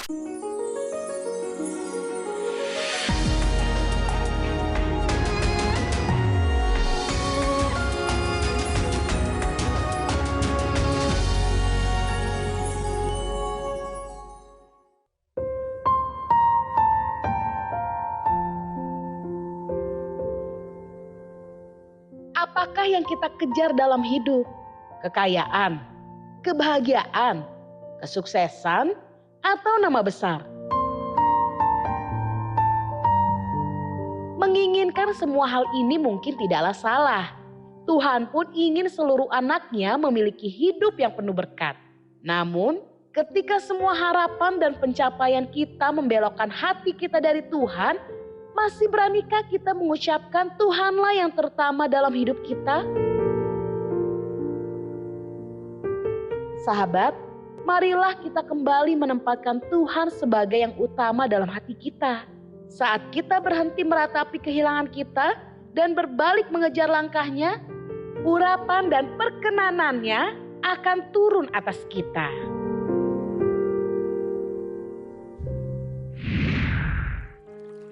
Apakah yang kita kejar dalam hidup? Kekayaan, kebahagiaan, kesuksesan, atau nama besar? Menginginkan semua hal ini mungkin tidaklah salah. Tuhan pun ingin seluruh anaknya memiliki hidup yang penuh berkat. Namun, ketika semua harapan dan pencapaian kita membelokkan hati kita dari Tuhan, masih beranikah kita mengucapkan Tuhanlah yang terutama dalam hidup kita? Sahabat, marilah kita kembali menempatkan Tuhan sebagai yang utama dalam hati kita. Saat kita berhenti meratapi kehilangan kita dan berbalik mengejar langkahnya, urapan dan perkenanannya akan turun atas kita.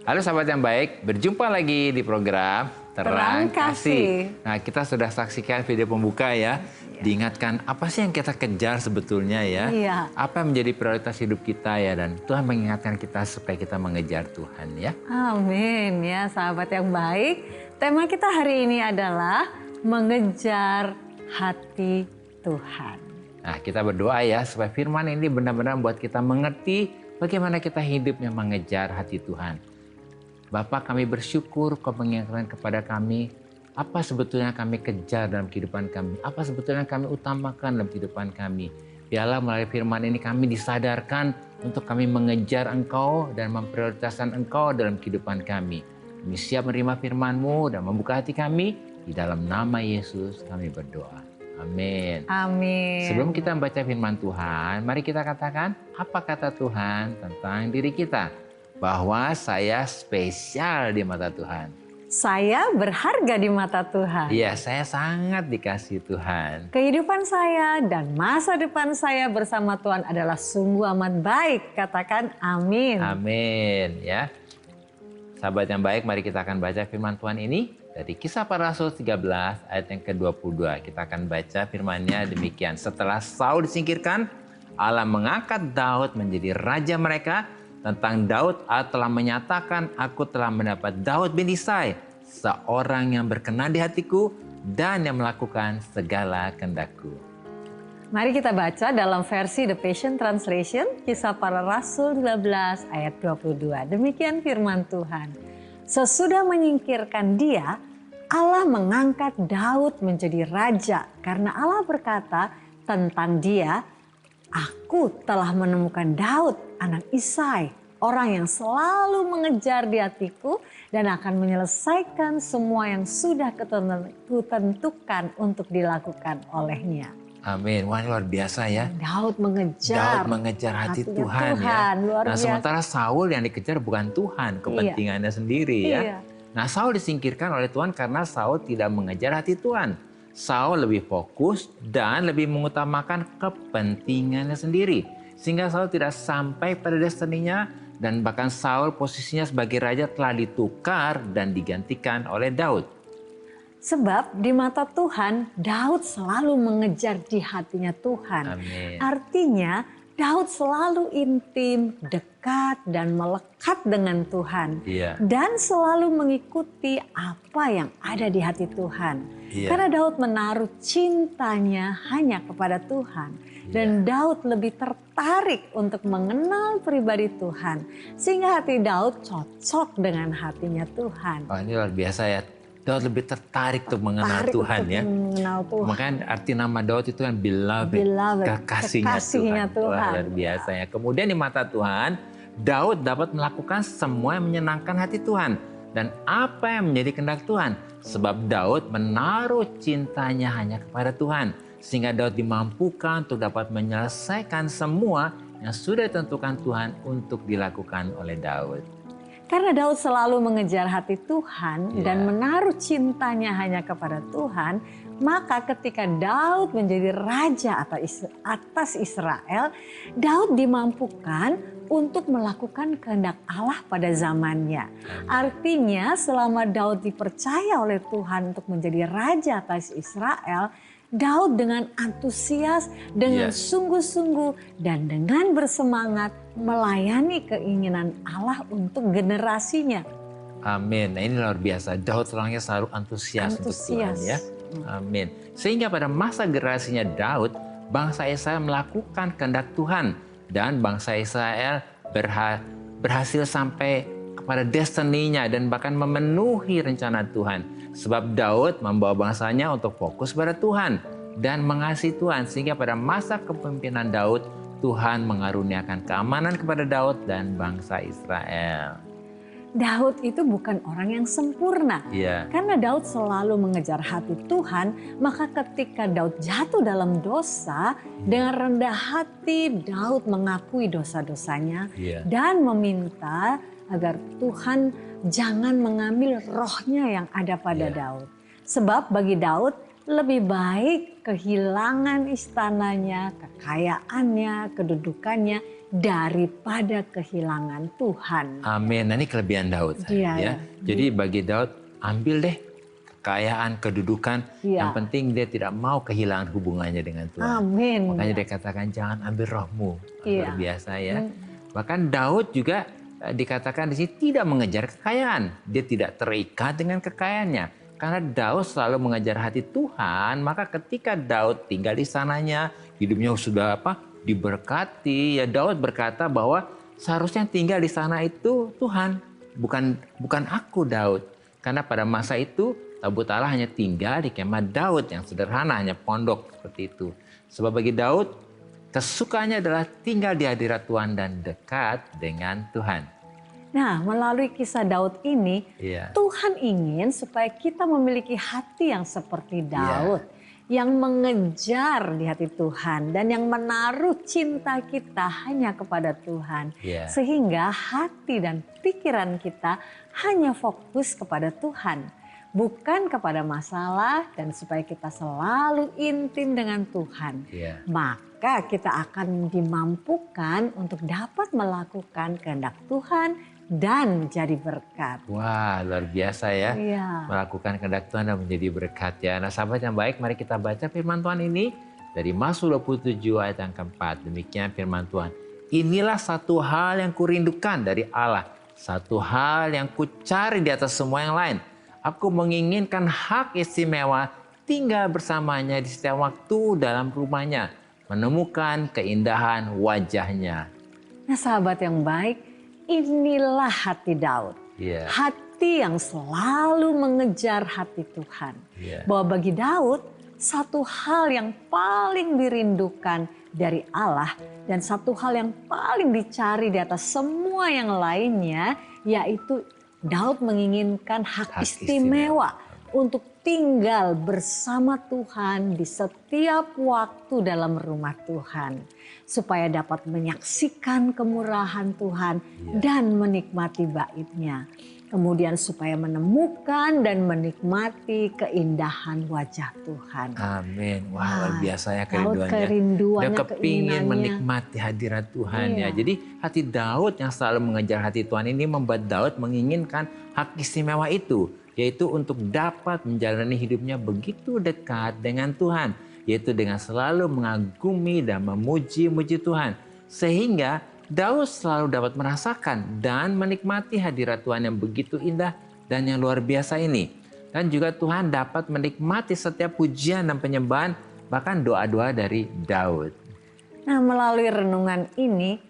Halo sahabat yang baik, berjumpa lagi di program Terang Kasih. Nah, kita sudah saksikan video pembuka ya. Diingatkan apa sih yang kita kejar sebetulnya ya. Apa yang menjadi prioritas hidup kita ya. Dan Tuhan mengingatkan kita supaya kita mengejar Tuhan ya. Amin ya sahabat yang baik. Tema kita hari ini adalah mengejar hati Tuhan. Nah, kita berdoa ya supaya firman ini benar-benar membuat kita mengerti bagaimana kita hidupnya mengejar hati Tuhan. Bapak, kami bersyukur Kau mengingatkan kepada kami apa sebetulnya kami kejar dalam kehidupan kami. Apa sebetulnya kami utamakan dalam kehidupan kami. Biarlah melalui firman ini kami disadarkan untuk kami mengejar Engkau dan memprioritaskan Engkau dalam kehidupan kami. Kami siap menerima firman-Mu dan membuka hati kami. Di dalam nama Yesus kami berdoa. Amin. Amin. Sebelum kita membaca firman Tuhan, mari kita katakan apa kata Tuhan tentang diri kita. Bahwa saya spesial di mata Tuhan. Saya berharga di mata Tuhan. Iya, saya sangat dikasihi Tuhan. Kehidupan saya dan masa depan saya bersama Tuhan adalah sungguh amat baik. Katakan amin. Amin ya. Sahabat yang baik, mari kita akan baca firman Tuhan ini dari Kisah Para Rasul 13 ayat yang ke-22. Kita akan baca firman-Nya demikian. Setelah Saul disingkirkan, Allah mengangkat Daud menjadi raja mereka. Tentang Daud, Allah telah menyatakan, aku telah mendapat Daud bin Isai, seorang yang berkenan di hatiku dan yang melakukan segala kehendakku. Mari kita baca dalam versi The Passion Translation, Kisah Para Rasul 12 ayat 22. Demikian firman Tuhan. Sesudah menyingkirkan dia, Allah mengangkat Daud menjadi raja karena Allah berkata tentang dia, aku telah menemukan Daud, anak Isai, orang yang selalu mengejar di hatiku dan akan menyelesaikan semua yang sudah kutentukan untuk dilakukan olehnya. Amin. Wah, luar biasa ya. Daud mengejar hati Tuhan ya. Luar nah, biasa. sementara Saul yang dikejar bukan Tuhan, kepentingannya sendiri ya. Nah, Saul disingkirkan oleh Tuhan karena Saul tidak mengejar hati Tuhan. Saul lebih fokus dan lebih mengutamakan kepentingannya sendiri. Sehingga Saul tidak sampai pada destininya dan bahkan Saul posisinya sebagai raja telah ditukar dan digantikan oleh Daud. Sebab di mata Tuhan, Daud selalu mengejar di hatinya Tuhan. Amin. Artinya Daud selalu intim, dekat dan melekat dengan Tuhan. Dan selalu mengikuti apa yang ada di hati Tuhan. Karena Daud menaruh cintanya hanya kepada Tuhan. Dan Daud lebih tertarik untuk mengenal pribadi Tuhan. Sehingga hati Daud cocok dengan hatinya Tuhan. Oh, ini luar biasa ya. Daud lebih tertarik untuk mengenal Tuhan ya. Makanya arti nama Daud itu kan beloved, kekasihnya Tuhan. Wah, luar biasa ya. Kemudian di mata Tuhan, Daud dapat melakukan semua yang menyenangkan hati Tuhan. Dan apa yang menjadi kehendak Tuhan. Sebab Daud menaruh cintanya hanya kepada Tuhan. Sehingga Daud dimampukan untuk dapat menyelesaikan semua yang sudah ditentukan Tuhan untuk dilakukan oleh Daud. Karena Daud selalu mengejar hati Tuhan dan menaruh cintanya hanya kepada Tuhan, Maka ketika Daud menjadi raja atas Israel, Daud dimampukan untuk melakukan kehendak Allah pada zamannya. Artinya selama Daud dipercaya oleh Tuhan untuk menjadi raja atas Israel, Daud dengan antusias, dengan sungguh-sungguh dan dengan bersemangat melayani keinginan Allah untuk generasinya. Amin. Nah, ini luar biasa. Daud orangnya selalu antusias untuk Tuhan ya. Amin. Sehingga pada masa generasinya Daud, bangsa Israel melakukan kehendak Tuhan dan bangsa Israel berhasil sampai kepada destininya dan bahkan memenuhi rencana Tuhan. Sebab Daud membawa bangsanya untuk fokus pada Tuhan dan mengasihi Tuhan. Sehingga pada masa kepemimpinan Daud, Tuhan mengaruniakan keamanan kepada Daud dan bangsa Israel. Daud itu bukan orang yang sempurna. Karena Daud selalu mengejar hati Tuhan, maka ketika Daud jatuh dalam dosa, dengan rendah hati Daud mengakui dosa-dosanya dan meminta agar Tuhan jangan mengambil rohnya yang ada pada Daud. Sebab bagi Daud lebih baik kehilangan istananya, kekayaannya, kedudukannya daripada kehilangan Tuhan. Amin. Nah, ini kelebihan Daud. Jadi bagi Daud, ambil deh kekayaan, kedudukan. Yang penting dia tidak mau kehilangan hubungannya dengan Tuhan. Amin. Makanya dia katakan jangan ambil rohmu. Luar biasa ya. Bahkan Daud juga dikatakan di sini tidak mengejar kekayaan. Dia tidak terikat dengan kekayaannya. Karena Daud selalu mengejar hati Tuhan, maka ketika Daud tinggal di sananya, hidupnya sudah diberkati. Ya, Daud berkata bahwa seharusnya tinggal di sana itu Tuhan, bukan aku Daud. Karena pada masa itu tabut Allah hanya tinggal di kemah Daud yang sederhana, hanya pondok seperti itu. Sebab bagi Daud kesukaannya adalah tinggal di hadirat Tuhan dan dekat dengan Tuhan. Nah, melalui kisah Daud ini, Tuhan ingin supaya kita memiliki hati yang seperti Daud. Yang mengejar di hati Tuhan dan yang menaruh cinta kita hanya kepada Tuhan. Sehingga hati dan pikiran kita hanya fokus kepada Tuhan. Bukan kepada masalah dan supaya kita selalu intim dengan Tuhan. Maka kita akan dimampukan untuk dapat melakukan kehendak Tuhan dan menjadi berkat. Wah, luar biasa ya. Melakukan kehendak Tuhan dan menjadi berkat ya. Nah, sahabat yang baik, mari kita baca firman Tuhan ini dari Mazmur 27 ayat yang keempat. Demikian firman Tuhan. Inilah satu hal yang kurindukan dari Allah. Satu hal yang kucari di atas semua yang lain. Aku menginginkan hak istimewa tinggal bersamanya di setiap waktu dalam rumahnya. Menemukan keindahan wajahnya. Nah, sahabat yang baik, inilah hati Daud. Hati yang selalu mengejar hati Tuhan. Bahwa bagi Daud, satu hal yang paling dirindukan dari Allah dan satu hal yang paling dicari di atas semua yang lainnya, yaitu Daud menginginkan hak istimewa untuk tinggal bersama Tuhan di setiap waktu dalam rumah Tuhan. Supaya dapat menyaksikan kemurahan Tuhan dan menikmati bait-Nya. Kemudian supaya menemukan dan menikmati keindahan wajah Tuhan. Amin. Wah, luar biasa ya kerinduannya. Dia kepingin menikmati hadirat Tuhan ya. Jadi hati Daud yang selalu mengejar hati Tuhan ini membuat Daud menginginkan hak istimewa itu. Yaitu untuk dapat menjalani hidupnya begitu dekat dengan Tuhan. Yaitu dengan selalu mengagumi dan memuji-muji Tuhan. Sehingga Daud selalu dapat merasakan dan menikmati hadirat Tuhan yang begitu indah dan yang luar biasa ini. Dan juga Tuhan dapat menikmati setiap pujian dan penyembahan, bahkan doa-doa dari Daud. Nah, melalui renungan ini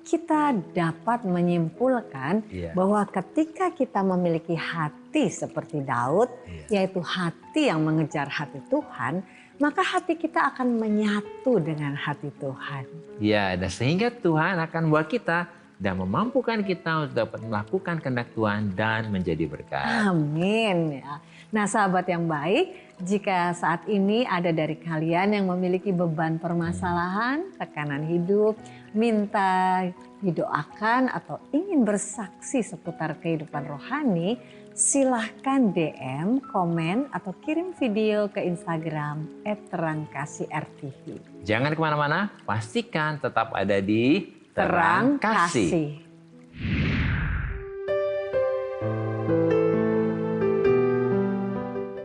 kita dapat menyimpulkan bahwa ketika kita memiliki hati seperti Daud, yaitu hati yang mengejar hati Tuhan, maka hati kita akan menyatu dengan hati Tuhan. Ya, dan sehingga Tuhan akan buat kita dan memampukan kita untuk dapat melakukan kehendak Tuhan dan menjadi berkat. Amin. Nah, sahabat yang baik, jika saat ini ada dari kalian yang memiliki beban permasalahan, tekanan hidup, minta didoakan atau ingin bersaksi seputar kehidupan rohani, silahkan DM, komen, atau kirim video ke Instagram @terangkasih_rtv. Jangan kemana-mana, pastikan tetap ada di Terang Kasih.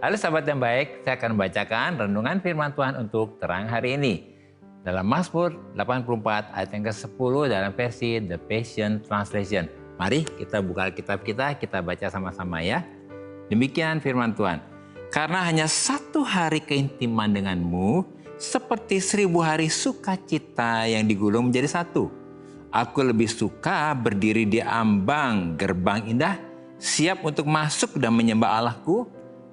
Halo sahabat yang baik, saya akan membacakan renungan firman Tuhan untuk terang hari ini. Dalam Mazmur 84 ayat yang ke-10 dalam versi The Passion Translation. Mari kita buka Alkitab kita baca sama-sama ya. Demikian firman Tuhan. Karena hanya satu hari keintiman denganmu, seperti 1000 hari sukacita yang digulung menjadi satu. Aku lebih suka berdiri di ambang gerbang indah, siap untuk masuk dan menyembah Allahku,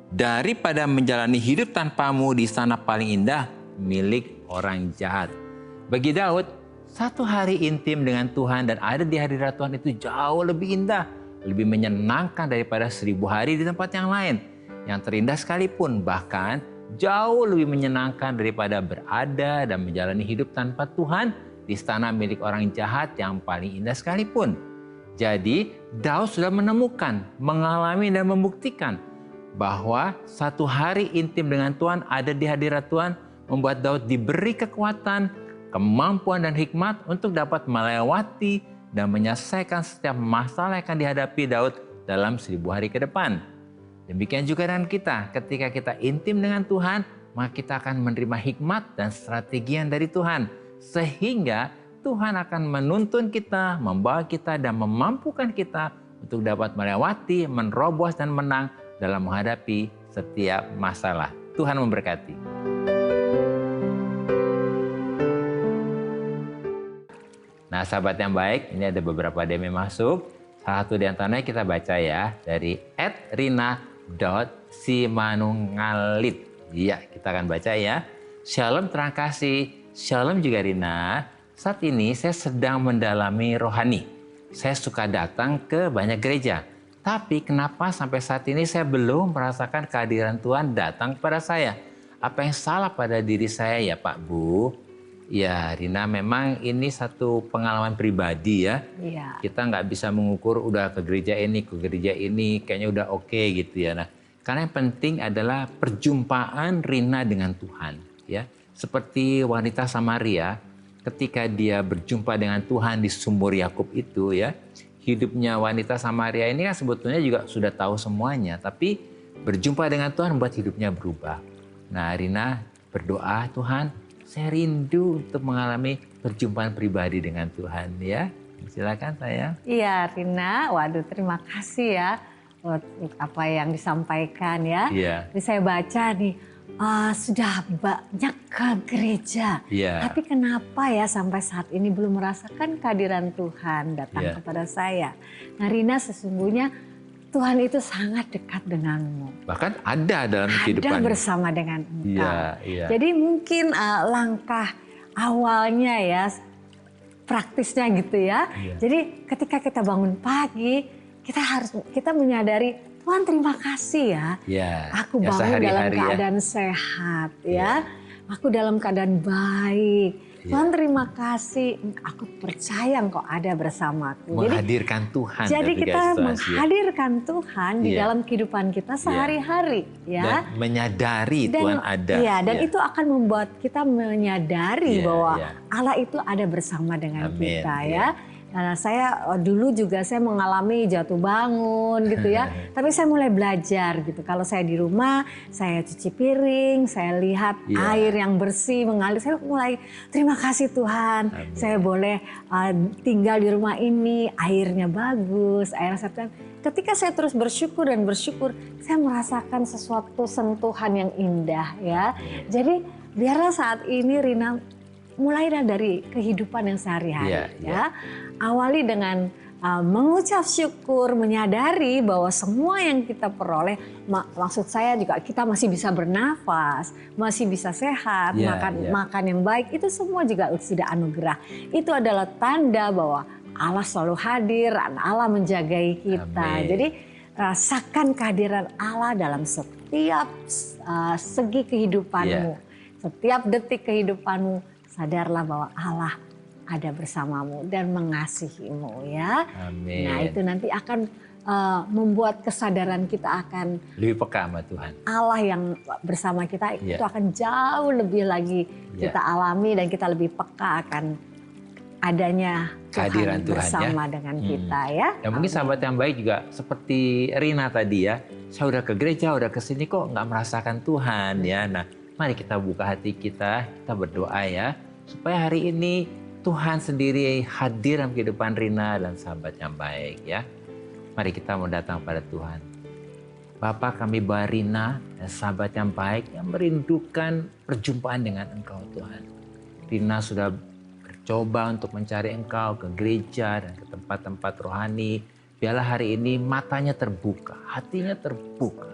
daripada menjalani hidup tanpamu di sana paling indah, milik orang jahat. Bagi Daud, satu hari intim dengan Tuhan dan ada di hadirat Tuhan itu jauh lebih indah, lebih menyenangkan daripada 1000 hari di tempat yang lain. Yang terindah sekalipun, bahkan jauh lebih menyenangkan daripada berada dan menjalani hidup tanpa Tuhan di istana milik orang jahat yang paling indah sekalipun. Jadi, Daud sudah menemukan, mengalami dan membuktikan bahwa satu hari intim dengan Tuhan ada di hadirat Tuhan membuat Daud diberi kekuatan, kemampuan dan hikmat untuk dapat melewati dan menyelesaikan setiap masalah yang akan dihadapi Daud dalam 1000 hari ke depan. Demikian juga dengan kita, ketika kita intim dengan Tuhan, maka kita akan menerima hikmat dan strategi yang dari Tuhan. Sehingga Tuhan akan menuntun kita, membawa kita dan memampukan kita untuk dapat melewati, menerobos dan menang dalam menghadapi setiap masalah. Tuhan memberkati. Nah sahabat yang baik, ini ada beberapa DM masuk. Salah satu di antaranya kita baca ya, dari @rina.simanungalit. Iya, kita akan baca ya. Shalom terang kasih, shalom juga Rina. Saat ini saya sedang mendalami rohani. Saya suka datang ke banyak gereja. Tapi kenapa sampai saat ini saya belum merasakan kehadiran Tuhan datang kepada saya? Apa yang salah pada diri saya ya Pak Bu? Ya Rina, memang ini satu pengalaman pribadi ya. Iya. Kita nggak bisa mengukur udah ke gereja ini kayaknya udah oke gitu ya. Nah, karena yang penting adalah perjumpaan Rina dengan Tuhan ya. Seperti wanita Samaria ketika dia berjumpa dengan Tuhan di sumur Yakub itu ya. Hidupnya wanita Samaria ini kan sebetulnya juga sudah tahu semuanya, tapi berjumpa dengan Tuhan membuat hidupnya berubah. Nah, Rina berdoa, Tuhan, saya rindu untuk mengalami perjumpaan pribadi dengan Tuhan ya. Silakan sayang. Iya Rina, waduh terima kasih ya untuk apa yang disampaikan ya. Iya. Jadi saya baca nih, sudah banyak ke gereja. Iya. Tapi kenapa ya sampai saat ini belum merasakan kehadiran Tuhan datang kepada saya. Nah Rina, sesungguhnya Tuhan itu sangat dekat denganmu. Bahkan ada dalam kehidupan. Ada bersama dengan engkau. Iya, iya. Jadi mungkin langkah awalnya ya, praktisnya gitu ya. Iya. Jadi ketika kita bangun pagi, kita menyadari, Tuhan terima kasih ya. Iya. Aku bangun dalam keadaan sehat ya. Aku dalam keadaan baik. Tuhan terima kasih, aku percaya Engkau ada bersamaku. Menghadirkan Tuhan. Jadi kita menghadirkan Tuhan di dalam kehidupan kita sehari-hari ya. Dan menyadari Tuhan ada. Iya, dan itu akan membuat kita menyadari bahwa Allah itu ada bersama dengan kita ya. Nah, saya dulu juga saya mengalami jatuh bangun gitu ya. Tapi saya mulai belajar gitu. Kalau saya di rumah, saya cuci piring, saya lihat air yang bersih mengalir. Saya mulai terima kasih Tuhan. Amin. Saya boleh tinggal di rumah ini, airnya bagus, air sehat. Ketika saya terus bersyukur dan bersyukur, saya merasakan sesuatu sentuhan yang indah ya. Jadi biarlah saat ini Rina mulai dari kehidupan yang sehari-hari ya. Awali dengan mengucap syukur, menyadari bahwa semua yang kita peroleh, maksud saya juga kita masih bisa bernafas, masih bisa sehat, makan yang baik, itu semua juga sudah anugerah. Itu adalah tanda bahwa Allah selalu hadir, Allah menjagai kita. Amin. Jadi rasakan kehadiran Allah dalam setiap segi kehidupanmu, setiap detik kehidupanmu. Sadarlah bahwa Allah ada bersamamu dan mengasihimu ya. Amin. Nah itu nanti akan membuat kesadaran kita akan Lebih peka sama Tuhan. Allah yang bersama kita itu akan jauh lebih lagi kita alami dan kita lebih peka akan adanya Kehadiran Tuhan bersama dengan kita ya. Dan mungkin sahabat yang baik juga seperti Rina tadi ya. Saya udah ke gereja, udah ke sini kok nggak merasakan Tuhan ya. Nah, mari kita buka hati kita berdoa ya. Supaya hari ini Tuhan sendiri hadir dalam kehidupan Rina dan sahabat yang baik ya. Mari kita mau datang pada Tuhan. Bapa, kami bawa Rina dan sahabat yang baik yang merindukan perjumpaan dengan Engkau Tuhan. Rina sudah bercoba untuk mencari Engkau ke gereja dan ke tempat-tempat rohani. Biarlah hari ini matanya terbuka, hatinya terbuka.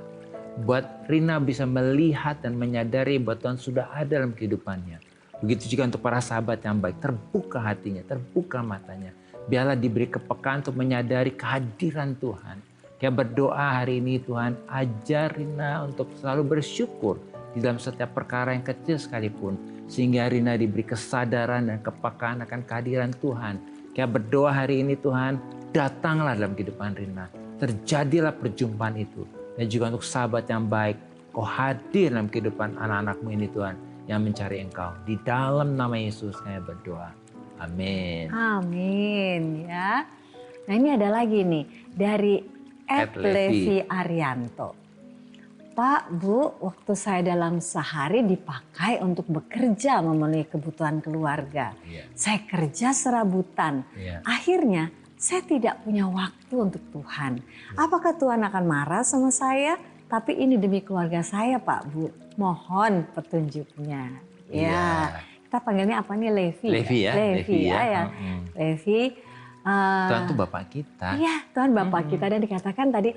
Buat Rina bisa melihat dan menyadari bahwa Tuhan sudah ada dalam kehidupannya. Begitu juga untuk para sahabat yang baik, terbuka hatinya, terbuka matanya. Biarlah diberi kepekaan untuk menyadari kehadiran Tuhan. Kita berdoa hari ini Tuhan, ajar Rina untuk selalu bersyukur di dalam setiap perkara yang kecil sekalipun. Sehingga Rina diberi kesadaran dan kepekaan akan kehadiran Tuhan. Kita berdoa hari ini Tuhan, datanglah dalam kehidupan Rina. Terjadilah perjumpaan itu. Dan juga untuk sahabat yang baik, Kau hadir dalam kehidupan anak-anakmu ini Tuhan, yang mencari Engkau. Di dalam nama Yesus saya berdoa. Amin. Amin ya. Nah ini ada lagi nih dari Levi Arianto. Pak, Bu, waktu saya dalam sehari dipakai untuk bekerja memenuhi kebutuhan keluarga. Saya kerja serabutan. Akhirnya saya tidak punya waktu untuk Tuhan. Apakah Tuhan akan marah sama saya? Tapi ini demi keluarga saya Pak, Bu. Mohon petunjuknya. Ya. Kita panggilnya apa nih? Levi. Levi ya. Levi ya. Levi. Tuhan itu Bapak kita. Iya, Tuhan Bapak kita. Dan dikatakan tadi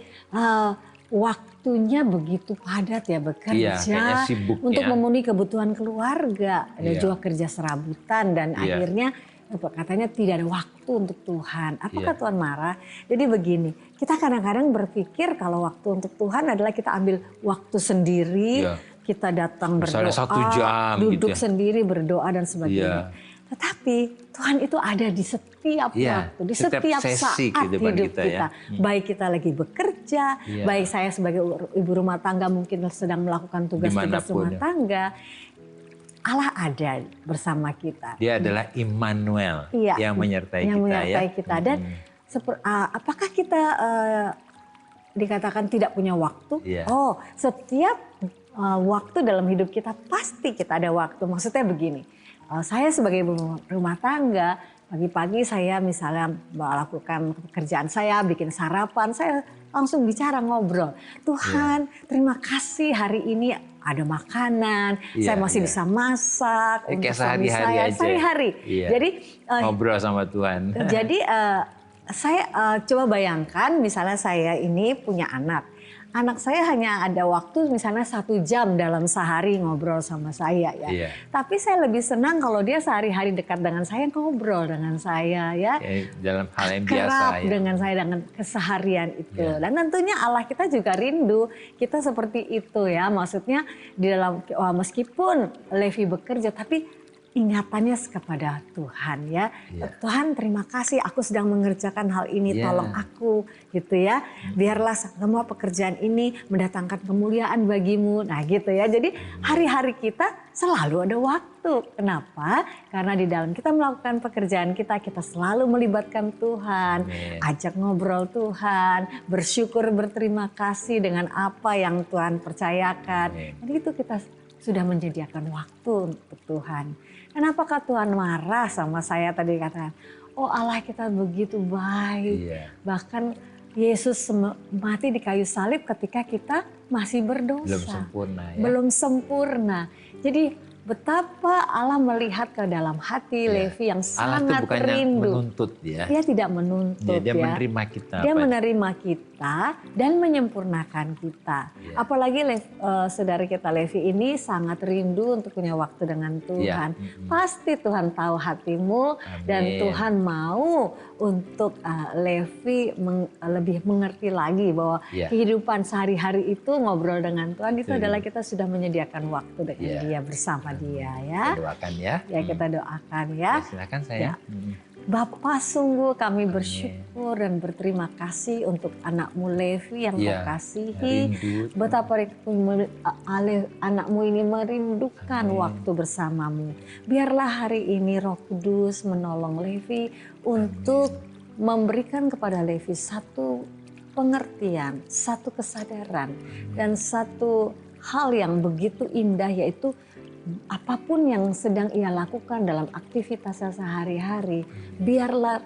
waktunya begitu padat ya bekerja sibuk, untuk memenuhi kebutuhan keluarga. Ada juga kerja serabutan dan akhirnya katanya tidak ada waktu untuk Tuhan. Apakah Tuhan marah? Jadi begini, kita kadang-kadang berpikir kalau waktu untuk Tuhan adalah kita ambil waktu sendiri, kita datang berdoa, 1 jam duduk gitu ya. sendiri berdoa dan sebagainya. Tetapi Tuhan itu ada di setiap waktu, di setiap saat hidup kita. Baik kita lagi bekerja, baik saya sebagai ibu rumah tangga mungkin sedang melakukan tugas-tugas rumah tangga. Allah ada bersama kita. Dia adalah Immanuel yang menyertai kita. Dan apakah kita dikatakan tidak punya waktu? Oh, setiap waktu dalam hidup kita pasti kita ada waktu. Maksudnya begini, saya sebagai ibu rumah tangga, pagi-pagi saya misalnya melakukan pekerjaan saya, bikin sarapan, saya langsung bicara ngobrol. Tuhan, terima kasih hari ini ada makanan, saya masih bisa masak untuk suami saya sehari-hari. Jadi ngobrol sama Tuhan. Jadi saya coba bayangkan misalnya saya ini punya anak. Anak saya hanya ada waktu misalnya 1 jam dalam sehari ngobrol sama saya ya. Tapi saya lebih senang kalau dia sehari-hari dekat dengan saya, ngobrol dengan saya ya. Dalam hal yang biasa kerap dengan saya dengan keseharian itu. Dan tentunya Allah kita juga rindu kita seperti itu ya. Maksudnya di dalam meskipun Levi bekerja tapi ingatannya kepada Tuhan ya. Tuhan terima kasih aku sedang mengerjakan hal ini, tolong aku gitu ya. Biarlah semua pekerjaan ini mendatangkan kemuliaan bagimu. Nah gitu ya. Jadi hari-hari kita selalu ada waktu. Kenapa? Karena di dalam kita melakukan pekerjaan kita, kita selalu melibatkan Tuhan. Ajak ngobrol Tuhan, bersyukur, berterima kasih dengan apa yang Tuhan percayakan. Jadi itu kita sudah menyediakan waktu untuk Tuhan. Dan apakah Tuhan marah sama saya tadi katakan? Oh Allah kita begitu baik. Bahkan Yesus mati di kayu salib ketika kita masih berdosa. Belum sempurna ya. Belum sempurna. Jadi betapa Allah melihat ke dalam hati Levi yang sangat bukannya rindu. Menuntut ya. Dia tidak menuntut Dia menerima kita. Dia menerima kita dan menyempurnakan kita. Apalagi saudara kita Levi ini sangat rindu untuk punya waktu dengan Tuhan. Pasti Tuhan tahu hatimu dan Tuhan mau untuk Levi lebih mengerti lagi bahwa kehidupan sehari-hari itu ngobrol dengan Tuhan itu adalah kita sudah menyediakan waktu dengan dia bersama dia ya. Kita doakan ya. Ya kita doakan ya. Silakan saya. Bapa, sungguh kami bersyukur dan berterima kasih untuk anakmu Levi yang kau kasihi. Betapa anakmu ini merindukan waktu bersamamu. Biarlah hari ini Roh Kudus menolong Levi untuk memberikan kepada Levi satu pengertian, satu kesadaran, dan satu hal yang begitu indah, yaitu apapun yang sedang ia lakukan dalam aktivitasnya sehari-hari, biarlah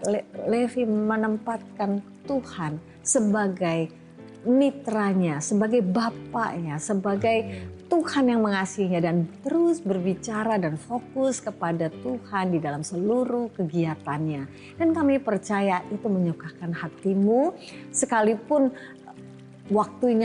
Levi menempatkan Tuhan sebagai mitranya, sebagai bapaknya, sebagai Tuhan yang mengasihinya, dan terus berbicara dan fokus kepada Tuhan di dalam seluruh kegiatannya. Dan kami percaya itu menyukakan hatimu, sekalipun waktu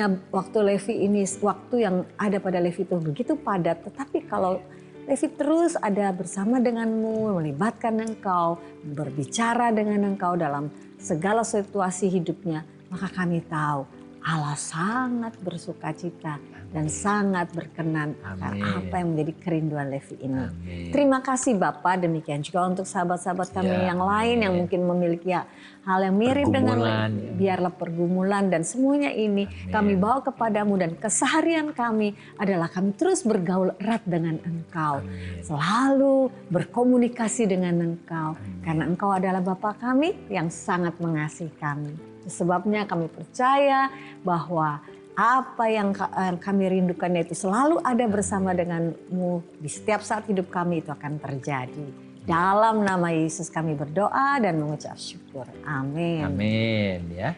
Levi ini, waktu yang ada pada Levi itu begitu padat, tetapi kalau Levi terus ada bersama denganmu, melibatkan engkau, berbicara dengan engkau dalam segala situasi hidupnya, maka kami tahu Allah sangat bersuka cita dan sangat berkenan akan apa yang menjadi kerinduan Levi ini. Amin. Terima kasih Bapak, demikian juga untuk sahabat-sahabat kami yang lain yang mungkin memiliki hal yang mirip dengan biarlah pergumulan dan semuanya ini kami bawa kepadamu, dan keseharian kami adalah kami terus bergaul erat dengan Engkau. Selalu berkomunikasi dengan Engkau karena Engkau adalah Bapa kami yang sangat mengasihi kami. Sebabnya kami percaya bahwa apa yang kami rindukan itu selalu ada bersama denganmu di setiap saat hidup kami, itu akan terjadi. Dalam nama Yesus kami berdoa dan mengucap syukur. Amin. Amin ya.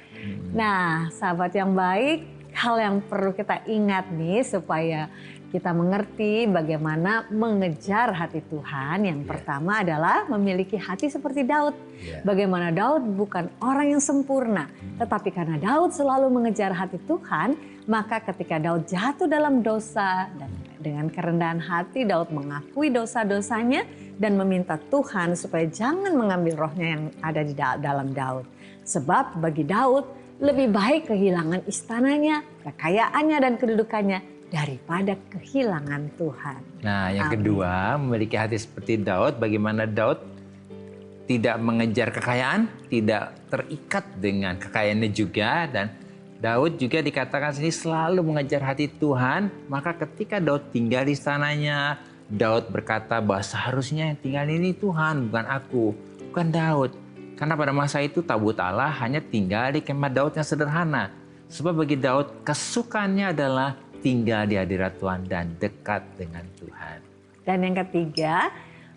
Nah, sahabat yang baik, hal yang perlu kita ingat nih supaya kita mengerti bagaimana mengejar hati Tuhan. Yang pertama adalah memiliki hati seperti Daud. Bagaimana Daud bukan orang yang sempurna, tetapi karena Daud selalu mengejar hati Tuhan, maka ketika Daud jatuh dalam dosa dan dengan kerendahan hati, Daud mengakui dosa-dosanya dan meminta Tuhan supaya jangan mengambil rohnya yang ada di dalam Daud. Sebab bagi Daud lebih baik kehilangan istananya, kekayaannya dan kedudukannya daripada kehilangan Tuhan. Nah, yang kedua, memiliki hati seperti Daud. Bagaimana Daud tidak mengejar kekayaan, tidak terikat dengan kekayaannya juga, dan Daud juga dikatakan sini selalu mengejar hati Tuhan. Maka ketika Daud tinggal di istananya, Daud berkata bahwa seharusnya yang tinggal ini Tuhan, bukan aku, bukan Daud. Karena pada masa itu tabut Allah hanya tinggal di kemah Daud yang sederhana. Sebab bagi Daud kesukaannya adalah tinggal di hadirat Tuhan dan dekat dengan Tuhan. Dan yang ketiga,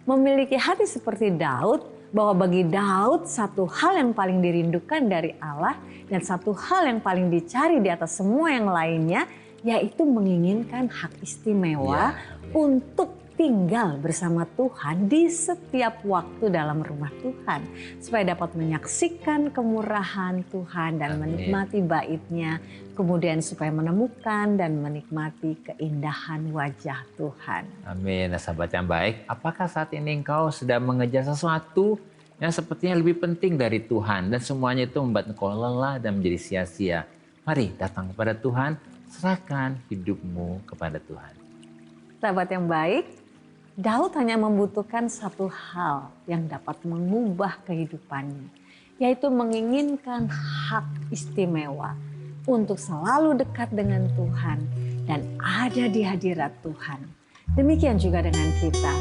memiliki hati seperti Daud, bahwa bagi Daud satu hal yang paling dirindukan dari Allah dan satu hal yang paling dicari di atas semua yang lainnya, yaitu menginginkan hak istimewa untuk tinggal bersama Tuhan di setiap waktu dalam rumah Tuhan, supaya dapat menyaksikan kemurahan Tuhan dan menikmati bait-Nya, kemudian supaya menemukan dan menikmati keindahan wajah Tuhan. Amin. Nah, sahabat yang baik, apakah saat ini engkau sedang mengejar sesuatu yang sepertinya lebih penting dari Tuhan dan semuanya itu membuat engkau lelah dan menjadi sia-sia? Mari datang kepada Tuhan, serahkan hidupmu kepada Tuhan. Sahabat yang baik, Daud hanya membutuhkan satu hal yang dapat mengubah kehidupannya, yaitu menginginkan hak istimewa untuk selalu dekat dengan Tuhan dan ada di hadirat Tuhan. Demikian juga dengan kita.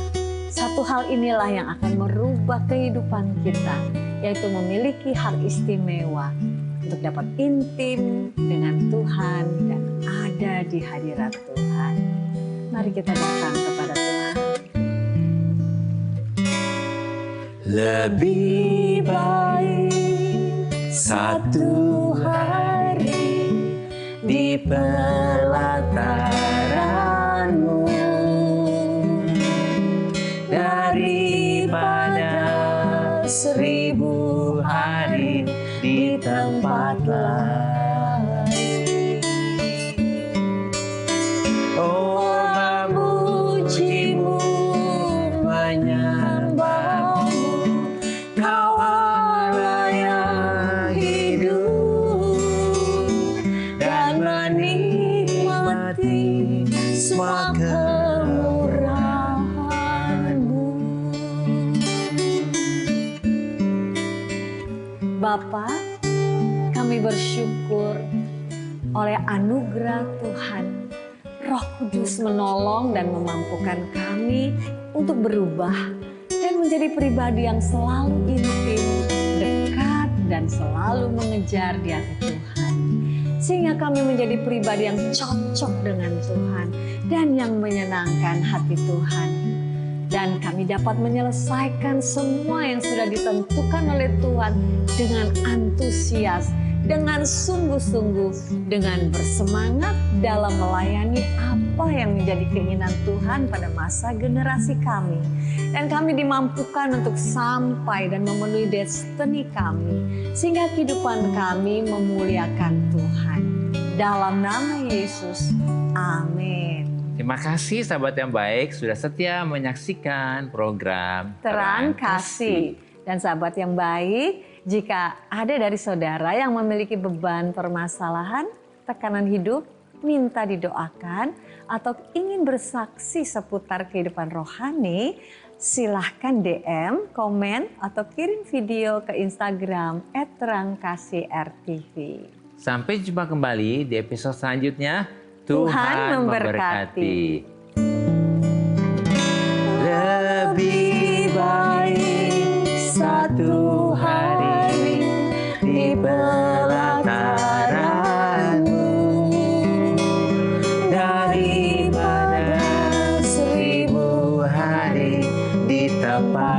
Satu hal inilah yang akan merubah kehidupan kita, yaitu memiliki hak istimewa untuk dapat intim dengan Tuhan dan ada di hadirat Tuhan. Mari kita datang kepada Tuhan. Lebih baik satu hari di pelataran-Mu daripada 1000 hari di tempat lain. Oh, memuji-Mu, menyembah-Mu, Kau Allah yang hidup, dan menikmati semua kemurahan-Mu. Bapa, kami bersyukur oleh anugerah Tuhan. Roh Kudus menolong dan memampukan kami untuk berubah dan menjadi pribadi yang selalu intim, dekat, dan selalu mengejar di hati Tuhan. Sehingga kami menjadi pribadi yang cocok dengan Tuhan dan yang menyenangkan hati Tuhan. Dan kami dapat menyelesaikan semua yang sudah ditentukan oleh Tuhan dengan antusias, dengan sungguh-sungguh, dengan bersemangat dalam melayani apa yang menjadi keinginan Tuhan pada masa generasi kami. Dan kami dimampukan untuk sampai dan memenuhi destiny kami, sehingga kehidupan kami memuliakan Tuhan. Dalam nama Yesus, amin. Terima kasih sahabat yang baik sudah setia menyaksikan program Terang Kasih. Dan sahabat yang baik, jika ada dari saudara yang memiliki beban permasalahan, tekanan hidup, minta didoakan, atau ingin bersaksi seputar kehidupan rohani, silahkan DM, komen, atau kirim video ke Instagram @terangkasihrtv. Sampai jumpa kembali di episode selanjutnya. Tuhan memberkati. Lebih baik satu hari di pelataranmu daripada 1000 hari di tempat